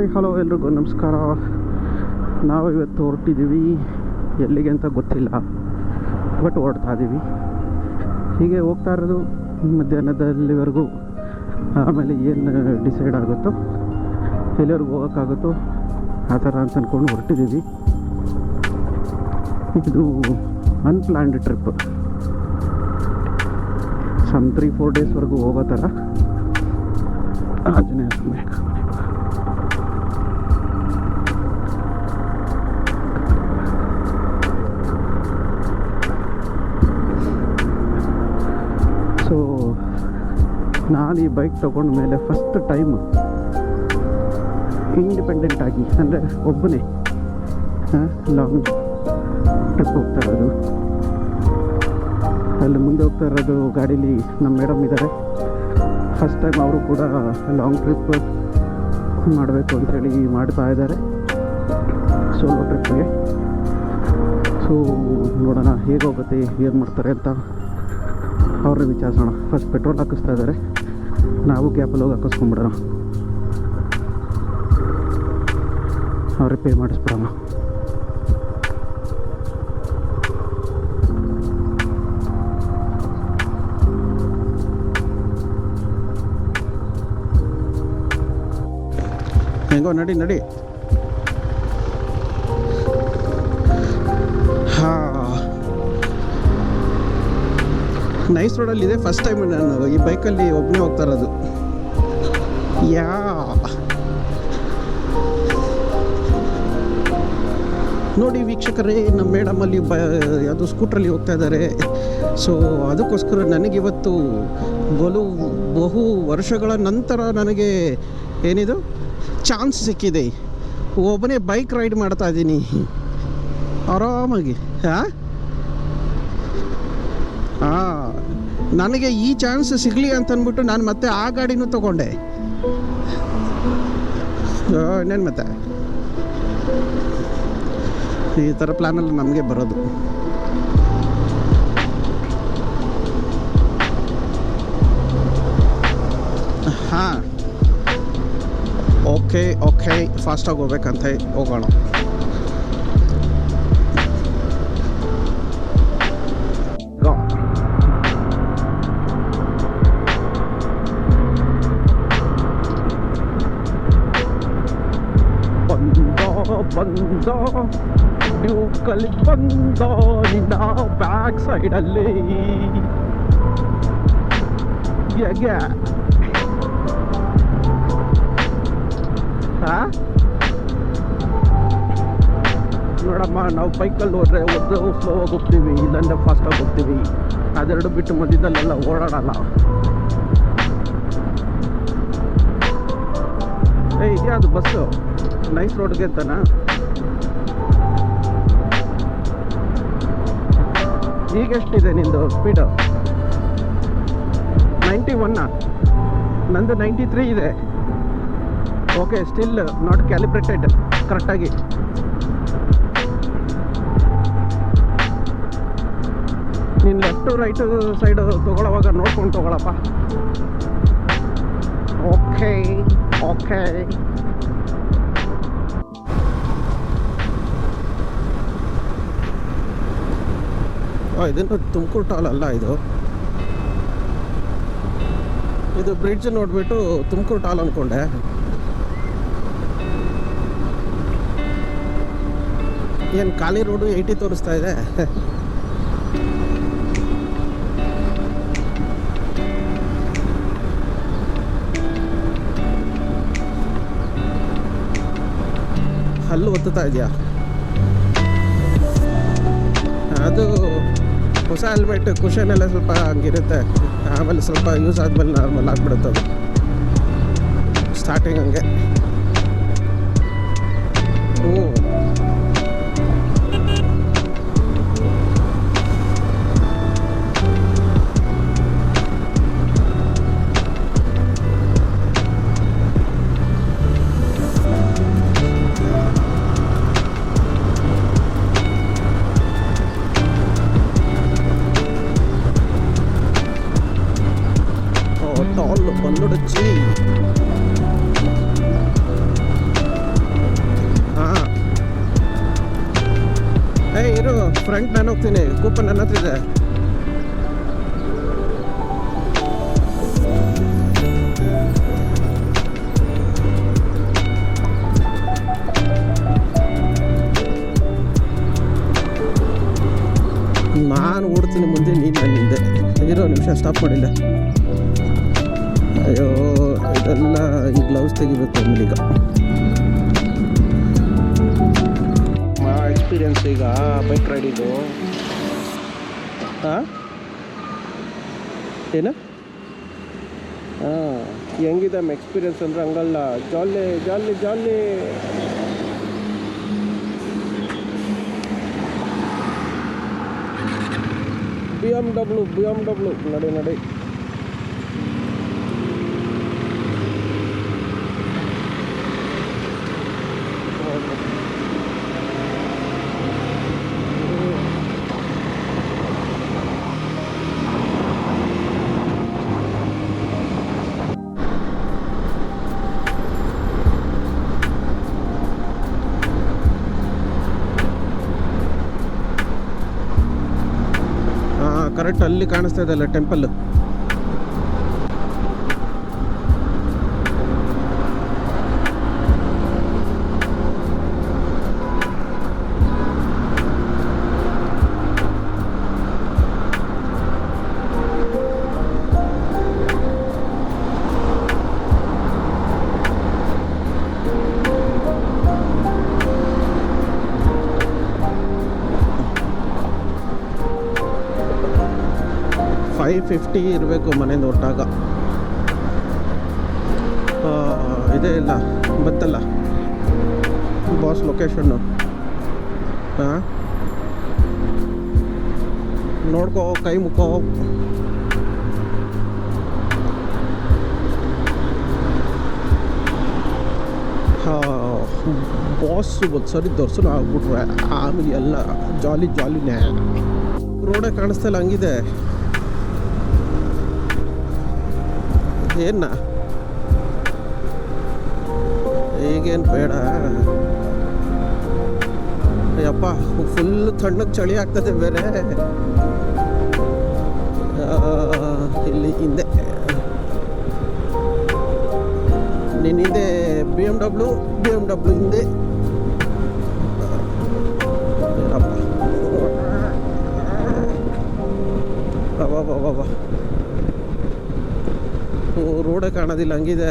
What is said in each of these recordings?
Hi hello ಎಲ್ರಿಗೂ ನಮಸ್ಕಾರ. ನಾವು ಇವತ್ತು ಹೊರಟಿದ್ದೀವಿ, ಎಲ್ಲಿಗೆ ಅಂತ ಗೊತ್ತಿಲ್ಲ, ಬಟ್ ಹೊರಡ್ತಾ ಇದ್ದೀವಿ. ಹೀಗೆ ಹೋಗ್ತಾ ಇರೋದು ಮಧ್ಯಾಹ್ನದಲ್ಲಿವರೆಗೂ. ಆಮೇಲೆ ಏನು ಡಿಸೈಡ್ ಆಗುತ್ತೋ, ಎಲ್ಲಿವರೆಗೂ ಹೋಗೋಕ್ಕಾಗುತ್ತೋ ಆ ಥರ ಅಂತ ಅಂದ್ಕೊಂಡು ಹೊರಟಿದ್ದೀವಿ. ಇದು ಅನ್ಪ್ಲ್ಯಾನ್ಡ್ ಟ್ರಿಪ್, ಸಮ್ 3-4 ಡೇಸ್ವರೆಗೂ ಹೋಗೋ ಥರ. ಆಂಜನೇಯ ಸ್ವಾಮಿ. ಸೊ ನಾನು ಈ ಬೈಕ್ ತೊಗೊಂಡ ಮೇಲೆ ಫಸ್ಟ್ ಟೈಮ್ ಇಂಡಿಪೆಂಡೆಂಟ್ ಆಗಿ, ಅಂದರೆ ಒಬ್ಬನೇ ಲಾಂಗ್ ಟ್ರಿಪ್ ಹೋಗ್ತಾ ಇರೋದು. ಅಲ್ಲಿ ಮುಂದೆ ಹೋಗ್ತಾ ಇರೋದು ಗಾಡೀಲಿ ನಮ್ಮ ಮೇಡಮ್ ಇದ್ದಾರೆ. ಫಸ್ಟ್ ಟೈಮ್ ಅವರು ಕೂಡ ಲಾಂಗ್ ಟ್ರಿಪ್ ಮಾಡಬೇಕು ಅಂಥೇಳಿ ಮಾಡ್ತಾ ಇದ್ದಾರೆ, ಸೋಲೋ ಟ್ರಿಪ್ಗೆ. ಸೊ ನೋಡೋಣ ಹೇಗೋಗುತ್ತೆ, ಏನು ಮಾಡ್ತಾರೆ ಅಂತ ಅವ್ರನ್ನ ವಿಚಾರಿಸೋಣ. ಫಸ್ಟ್ ಪೆಟ್ರೋಲ್ ಹಾಕಿಸ್ತಾ ಇದ್ದಾರೆ, ನಾವು ಕ್ಯಾಪಲ್ಲಿ ಹೋಗಿ ಹಾಕಿಸ್ಕೊಂಡ್ಬಿಡೋಣ, ಅವ್ರಿಗೆ ಪೇ ಮಾಡಿಸ್ಬಿಡೋಣ. ಹೆಂಗೋ ನಡಿ ನಡಿ. ಹಾಂ, ನೈಸ್ ರೋಡಲ್ಲಿದೆ. ಫಸ್ಟ್ ಟೈಮ್ ನಾನು ಈ ಬೈಕಲ್ಲಿ ಒಬ್ಬನೇ ಹೋಗ್ತಾ ಇರೋದು. ನೋಡಿ ವೀಕ್ಷಕರೇ, ನಮ್ಮ ಮೇಡಮಲ್ಲಿ ಯಾವುದೋ ಸ್ಕೂಟ್ರಲ್ಲಿ ಹೋಗ್ತಾ ಇದ್ದಾರೆ. ಸೊ ಅದಕ್ಕೋಸ್ಕರ ನನಗಿವತ್ತು ಬಹು ವರ್ಷಗಳ ನಂತರ ನನಗೆ ಏನಿದು ಚಾನ್ಸ್ ಸಿಕ್ಕಿದೆ. ಒಬ್ಬನೇ ಬೈಕ್ ರೈಡ್ ಮಾಡ್ತಾ ಇದ್ದೀನಿ ಆರಾಮಾಗಿ. ನನಗೆ ಈ ಚಾನ್ಸ್ ಸಿಗಲಿ ಅಂತಂದ್ಬಿಟ್ಟು ನಾನು ಮತ್ತೆ ಆ ಗಾಡಿನೂ ತೊಗೊಂಡೆ. ಇನ್ನೇನು ಮತ್ತೆ ಈ ಥರ ಪ್ಲ್ಯಾನಲ್ಲಿ ನಮಗೆ ಬರೋದು. ಹಾಂ, ಓಕೆ ಫಾಸ್ಟಾಗಿ ಹೋಗ್ಬೇಕಂತ ಹೋಗೋಣ. ಬಂದ ಡ್ಯೂಕಲ್ಲಿ ಬಂದ ನಿನ್ನ ಬ್ಯಾಕ್ ಸೈಡಲ್ಲಿ. ನೋಡಮ್ಮ, ನಾವು ಬೈಕಲ್ಲಿ ಹೋದ್ರೆ ಒಂದು ಸ್ಲೋವಾಗಿ ಹೋಗ್ತೀವಿ, ಇಲ್ಲಾಂದ್ರೆ ಫಾಸ್ಟಾಗಿ ಹೋಗ್ತೀವಿ. ಅದೆರಡು ಬಿಟ್ಟು ಮಧ್ಯದಲ್ಲೆಲ್ಲ ಓಡಾಡಲ್ಲ. ಇದ್ಯಾವುದು ಬಸ್ಸು ನೈಸ್ ರೋಡ್ಗೆ ಅಂತನಾ? ಈಗ ಎಷ್ಟಿದೆ ನಿಂದು ಸ್ಪೀಡು? 91? ನಂದು 93 ಇದೆ. ಓಕೆ, ಸ್ಟಿಲ್ ನಾಟ್ ಕ್ಯಾಲಿಬ್ರೇಟೆಡ್ ಕರೆಕ್ಟಾಗಿ. ನೀನು ಲೆಫ್ಟು ರೈಟು ಸೈಡು ತೊಗೊಳ್ಳೋವಾಗ ನೋಡ್ಕೊಂಡು ತೊಗೊಳಪ್ಪ. ಓಕೆ ಇದನ್ನು ತುಮಕೂರು ಟಾಲ್ ಅಲ್ಲ, ಇದು ಬ್ರಿಡ್ಜ್ ನೋಡಿಬಿಟ್ಟು ತುಮಕೂರು ಟಾಲ್ ಅಂದ್ಕೊಂಡೆ. ಏನು ಖಾಲಿ ರೋಡು 80 ತೋರಿಸ್ತಾ ಇದೆ. ಹಲ್ಲು ಒತ್ತುತ್ತಾ ಇದೆಯಾ? ಅದು ಹೊಸ ಹೆಲ್ಮೆಟ್ ಕುಷನ್ ಎಲ್ಲ ಸ್ವಲ್ಪ ಹಂಗಿರುತ್ತೆ, ಆಮೇಲೆ ಸ್ವಲ್ಪ ಯೂಸ್ ಆದಮೇಲೆ ನಾರ್ಮಲ್ ಆಗಿಬಿಡುತ್ತೆ ಅದು. ಸ್ಟಾರ್ಟಿಂಗ್ ಹಂಗೆ. ಬಂದುಡಚ್ಚಿ ಫ್ರಂಟ್ ನಾನು ಹೋಗ್ತೀನಿ, ಕೂಪನ್ ನನ್ನ ಹತ್ರ ಇದೆ. ನಾನು ಓಡ್ತೀನಿ ಮುಂದೆ, ನೀನು ನನ್ನ ಹಿಂದೆ. ಇರೋ ನಿಮಿಷ ಸ್ಟಾಪ್ ಮಾಡಿಲ್ಲ. ಅಯ್ಯೋ ಇದೆಲ್ಲ ಈ ಗ್ಲೌಸ್ ತೆಗಿಬೇಕು ಆಮೇಲೆ. ಈಗ ಎಕ್ಸ್ಪೀರಿಯನ್ಸ್ ಈಗ ಬೈಕ್ ರೈಡಿಂಗು. ಹಾಂ ಏನು ಹಾಂ ಹೆಂಗಿದೆ ಎಕ್ಸ್ಪೀರಿಯನ್ಸ್ ಅಂದರೆ ಹಂಗಲ್ಲ, ಜಾಲಿ ಜಾಲಿ ಜಾಲಿ. ಬಿ ಎಮ್ ಡಬ್ಲ್ಯೂ ನಡಿ ನಡಿ. ಕರೆಕ್ಟ್ ಅಲ್ಲಿ ಕಾಣಿಸ್ತಾ ಇದೆಯಲ್ಲ ಟೆಂಪಲ್. $550 ಇರಬೇಕು ಮನೆಯಿಂದ ಹೊರಟಾಗ. ಇದೇ ಇಲ್ಲ ಬತ್ತಲ್ಲ ಬಾಸ್ ಲೊಕೇಶನ್ನು. ಹಾಂ ನೋಡ್ಕೋ, ಕೈ ಮುಕ್ಕೋ. ಬಾಸ್ ಒಂದು ಸರಿ ದರ್ಶನ ಆಗ್ಬಿಟ್ರೆ ಆಮೇಲೆ ಎಲ್ಲ ಜಾಲಿ ಜಾಲಿನೇ. ರೋಡೇ ಕಾಣಿಸ್ತಾ ಇಲ್ಲ, ಹಂಗಿದೆ. ಏನ ಈಗೇನು ಬೇಡ. ಅಯ್ಯಪ್ಪ ಫುಲ್ ತಣ್ಣಗೆ ಚಳಿ ಆಗ್ತದೆ ಬೇರೆ. ಇಲ್ಲಿ ಹಿಂದೆ ನೀನು ಹಿಂದೆ ಬಿ ಎಮ್ ಡಬ್ಲ್ಯೂ ಹಿಂದೆ. ಬಾಬಾ ರೋಡೇ ಕಾಣೋದಿಲ್ಲ, ಹಂಗಿದೆ.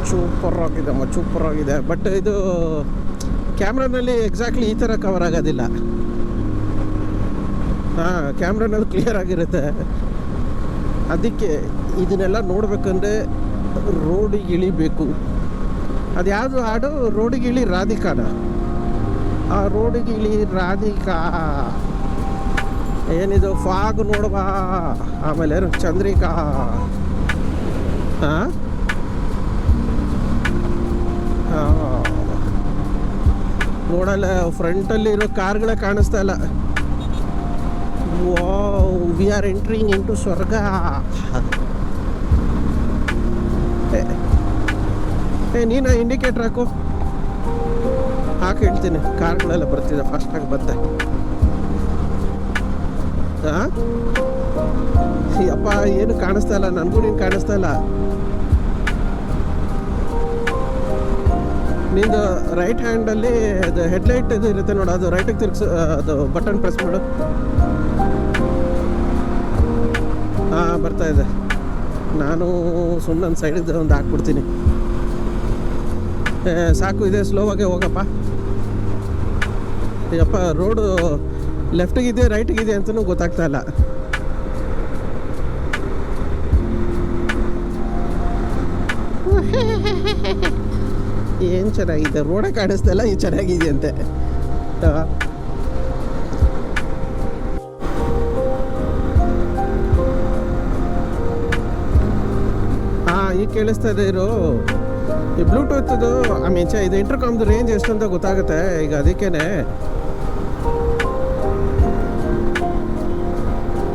ಸೂಪರ್ ಆಗಿದೆ. ಬಟ್ ಇದು ಕ್ಯಾಮ್ರಾನಲ್ಲಿ ಎಕ್ಸಾಕ್ಟ್ಲಿ ಈ ಥರ ಕವರ್ ಆಗೋದಿಲ್ಲ. ಹಾಂ ಕ್ಯಾಮ್ರಾನಲ್ಲಿ ಕ್ಲಿಯರ್ ಆಗಿರುತ್ತೆ. ಅದಕ್ಕೆ ಇದನ್ನೆಲ್ಲ ನೋಡ್ಬೇಕಂದ್ರೆ ರೋಡಿಗೆ ಇಳಿಬೇಕು. ಅದು ಯಾವುದು ಹಾಡು, ರೋಡಿಗೆ ಇಳಿ ರಾಧಿಕಾನ. ಆ ರೋಡಿಗೆ ಇಳಿ ರಾಧಿಕಾ ಏನಿದು ಫಾಗ್ ನೋಡುವ. ಆಮೇಲೆ ಚಂದ್ರಿಕಾ. ಹಾಂ ನೋಡಲ್ಲ, ಫ್ರಂಟಲ್ಲಿ ಇರೋ ಕಾರ್ಗಳೇ ಕಾಣಿಸ್ತಾ ಇಲ್ಲ. Wow, we are entering into ಸ್ವರ್ಗ. ನೀನು ಇಂಡಿಕೇಟ್ರ್ ಹಾಕು, ಹೇಳ್ತೀನಿ. ಕಾರ್ಗಳೆಲ್ಲ ಬರ್ತಿದೆ, ಫಾಸ್ಟಾಗಿ ಬಂದೆ. ಹಾಂ ಅಪ್ಪ ಏನು ಕಾಣಿಸ್ತಾ ಇಲ್ಲ ನನಗೂ, ನೀನು ಕಾಣಿಸ್ತಾ ಇಲ್ಲ. ನಿಂದು ರೈಟ್ ಹ್ಯಾಂಡಲ್ಲಿ ಅದು ಹೆಡ್ಲೈಟ್ ಇದು ಇರುತ್ತೆ ನೋಡು, ಅದು ರೈಟಿಗೆ ತಿರ್ಗಿಸು, ಅದು ಬಟನ್ ಪ್ರೆಸ್ ಮಾಡು. ಹಾಂ ಬರ್ತಾ ಇದೆ. ನಾನು ಸುಮ್ಮನೆ ಸೈಡಿಗೆ ಒಂದು ಹಾಕ್ಬಿಡ್ತೀನಿ. ಸಾಕು, ಇದೆ ಸ್ಲೋವಾಗೆ ಹೋಗಪ್ಪ. ಅಪ್ಪ ರೋಡು ಲೆಫ್ಟಿಗಿದೆ ರೈಟಿಗಿದೆ ಅಂತಲೂ ಗೊತ್ತಾಗ್ತಾ ಇಲ್ಲ. ಏನು ಚೆನ್ನಾಗಿದೆ, ರೋಡೇ ಕಾಣಿಸ್ತಾ ಇಲ್ಲ, ಇದು ಚೆನ್ನಾಗಿದೆ ಅಂತೆ. ಹಾಂ ಈಗ ಕೇಳಿಸ್ತಾ ಇದೆ ಇರು. ಈ ಬ್ಲೂಟೂತ್ದು ಇದು ಇಂಟರ್ಕಾಮ್ದು ರೇಂಜ್ ಎಷ್ಟು ಅಂತ ಗೊತ್ತಾಗುತ್ತೆ ಈಗ, ಅದಕ್ಕೇನೆ.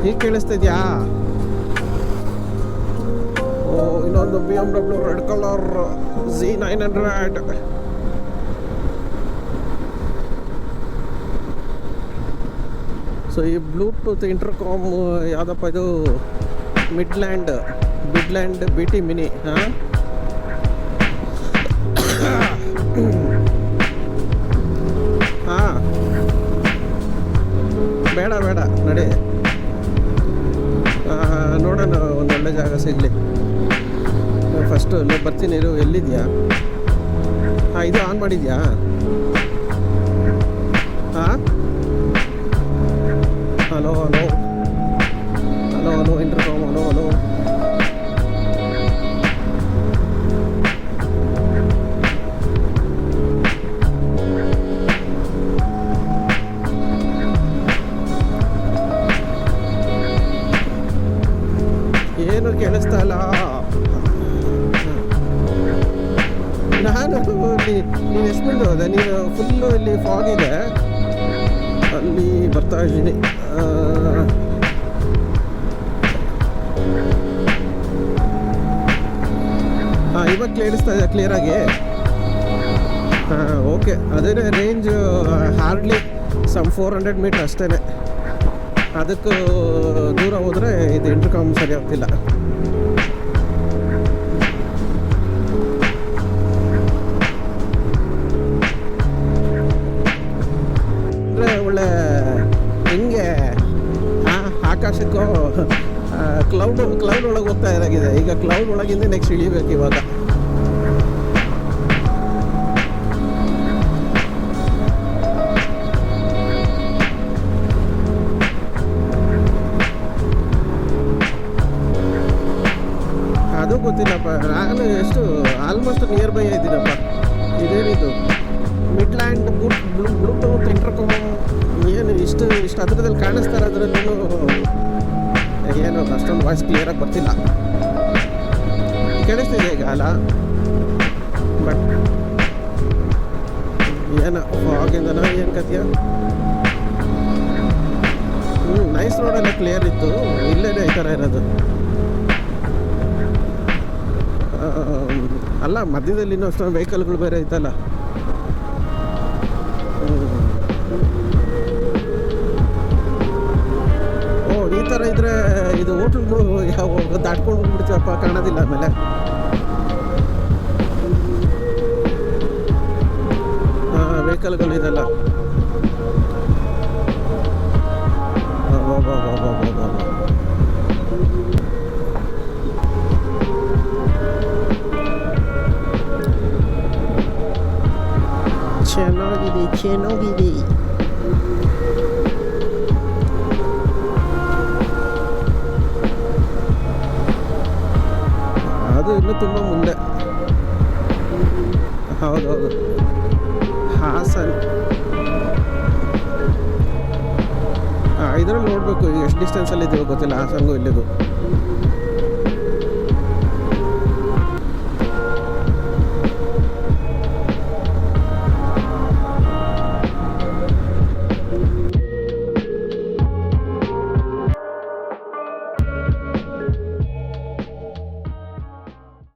ಈಗ ಕೇಳಿಸ್ತಾ ಇದೆಯಾ? ಓ ಇನ್ನೊಂದು BMW red colour Z900. So ಈ ಬ್ಲೂಟೂತ್ ಇಂಟರ್ಕಾಮ್ ಯಾವುದಪ್ಪ ಇದು ಬಿಡ್ಲ್ಯಾಂಡ್ ಬಿ ಟಿ ಮಿನಿ. ಹಾಂ, ಹಾಂ, ಬೇಡ ನಡಿ, ನೋಡೋಣ ಒಂದೊಳ್ಳೆ ಜಾಗ ಸಿಗಲಿ. ಫಸ್ಟು ಬರ್ತೀನಿ ಇರು. ಎಲ್ಲಿದೆಯಾ? ಹಾಂ, ಇದು ಆನ್ ಮಾಡಿದ್ಯಾ? ಹಾಂ, ಹಲೋ ಇಂಟರ್ಕಾಮ್, ಹಲೋ. ಏನು ಕೇಳಿಸ್ತಾ ಇಲ್ಲ. ನೀನು ಎಷ್ಟು ಮಂದಿ ಹೋದೆ? ನೀನು ಫುಲ್ಲು ಇಲ್ಲಿ ಫಾಗ್ ಇದೆ, ಅಲ್ಲಿ ಬರ್ತಾ ಇದ್ದೀನಿ. ಹಾಂ, ಇವಾಗ ಕೇಳಿಸ್ತಾ ಇದೆ ಕ್ಲಿಯರಾಗಿ? ಹಾಂ, ಓಕೆ. ಅದೇ ರೇಂಜ್ ಹಾರ್ಡ್ಲಿ ಸಮ್ 400 ಮೀಟ್ರ್ ಅಷ್ಟೇ. ಅದಕ್ಕೂ ದೂರ ಹೋದರೆ ಇದು ಇಂಟರ್ಕಾಮ್ ಸರಿ ಆಗ್ತಿಲ್ಲ. ಅಂದರೆ ಒಳ್ಳೆ ಹಿಂಗೆ ಆಕಾಶಕ್ಕೂ ಕ್ಲೌಡ್ ಒಳಗೆ ಹೋಗ್ತಾ ಇದಾಗಿದೆ. ಈಗ ಕ್ಲೌಡ್ ಒಳಗಿಂದ ನೆಕ್ಸ್ಟ್ ಇಳಿಬೇಕು ಇವಾಗ. ಅದು ಗೊತ್ತಿಲ್ಲಪ್ಪ. ನಾನು ಎಷ್ಟು ಆಲ್ಮೋಸ್ಟ್ ನಿಯರ್ ಬೈ ಇದ್ದೀನಪ್ಪ. ಇದೇನಿದು ಮಿಡ್ಲ್ಯಾಂಡ್ ಬ್ಲೂಟೂತ್ ಇಂಟರ್ಕಾಮ್, ಏನು ಇಷ್ಟು ಹತ್ರದಲ್ಲಿ ಕಾಣಿಸ್ತಾ ಇರೋದ್ರಲ್ಲೂ ಏನು ಅಷ್ಟೊಂದು ವಾಯ್ಸ್ ಕ್ಲಿಯರಾಗಿ ಬರ್ತಿಲ್ಲ. ಕೇಳಿಸ್ತಿದೆ ಈಗ ಅಲ್ಲ? ಬಟ್ ಏನು ಫಾಗಿಂದನೋ ಏನು ಕಥೆಯ? ನೈಸ್ ರೋಡೆಲ್ಲ ಕ್ಲಿಯರ್ ಇತ್ತು, ಇಲ್ಲೇನೆ ಈ ಥರ ಇರೋದು. ಅಲ್ಲ, ಮಧ್ಯದಲ್ಲಿ ಇನ್ನೂ ಅಷ್ಟೊಂದು ವೆಹಿಕಲ್ಗಳು ಬೇರೆ ಐತಲ್ಲ. ಈ ಥರ ಇದ್ರೆ ಇದು ಹೋಟ್ಲ್ಗಳು ಯಾವ ದಾಟ್ಕೊಂಡು ಹೋಗ್ಬಿಡ್ತೀವಪ್ಪ, ಕಾಣೋದಿಲ್ಲ ಆಮೇಲೆ. ಹಾಂ, ವೆಹಿಕಲ್ಗಳು ಇದೆಲ್ಲ. ಚೆನ್ನಾಗಿದೆ. ಅದು ಇನ್ನೂ ತುಂಬ ಮುಂದೆ. ಹೌದೌದು, ಹಾಸನ್. ಇದರಲ್ಲಿ ನೋಡಬೇಕು ಈಗ ಎಷ್ಟು ಡಿಸ್ಟೆನ್ಸಲ್ಲಿ ಇದೆಯೋ ಗೊತ್ತಿಲ್ಲ, ಹಾಸನ್ಗೂ ಇಲ್ಲಿಗೂ.